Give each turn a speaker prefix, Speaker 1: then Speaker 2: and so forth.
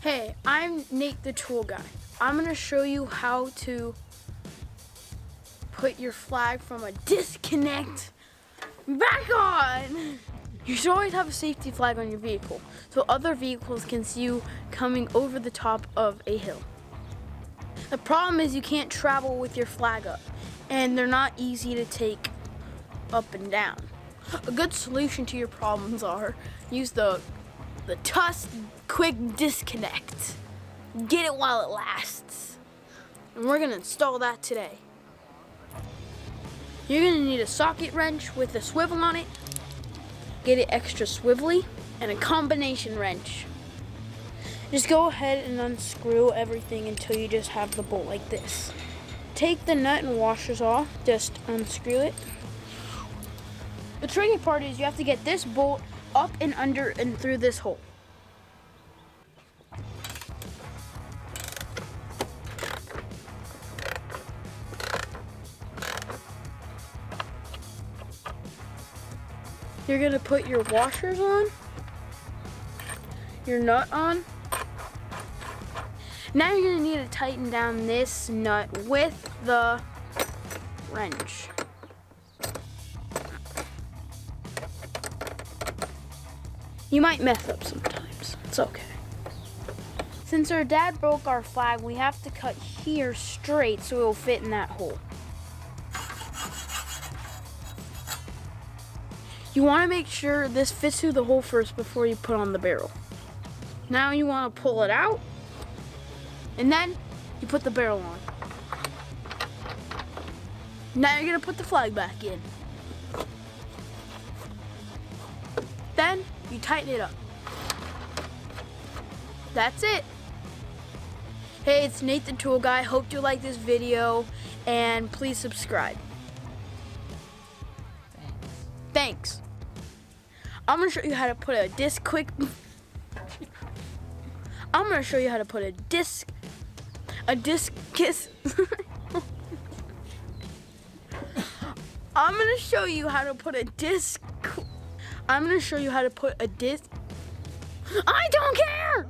Speaker 1: Hey, I'm Nate the tool guy. I'm gonna show you how to put your flag from a disconnect back on. You should always have a safety flag on your vehicle so other vehicles can see you coming over the top of a hill. The problem is you can't travel with your flag up, and they're not easy to take up and down. A good solution to your problems are use the Tusk quick disconnect. Get it while it lasts. And we're gonna install that today. You're gonna need a socket wrench with a swivel on it. Get it extra swivelly, and a combination wrench. Just go ahead and unscrew everything until you just have the bolt like this. Take the nut and washers off, just unscrew it. The tricky part is you have to get this bolt up and under and through this hole. You're gonna put your washers on, your nut on. Now you're gonna need to tighten down this nut with the wrench. You might mess up sometimes, it's okay. Since our dad broke our flag, we have to cut here straight so it will fit in that hole. You want to make sure this fits through the hole first before you put on the barrel. Now you want to pull it out, and then you put the barrel on. Now you're going to put the flag back in. Then you tighten it up. That's it. Hey, it's Nate the Tool Guy. Hope you like this video, and please subscribe. Thanks. I'm gonna show you how to put a I'm gonna show you how to put a discus. I'm gonna show you how to put a disc. I'm gonna show you how to put a disc. I don't care!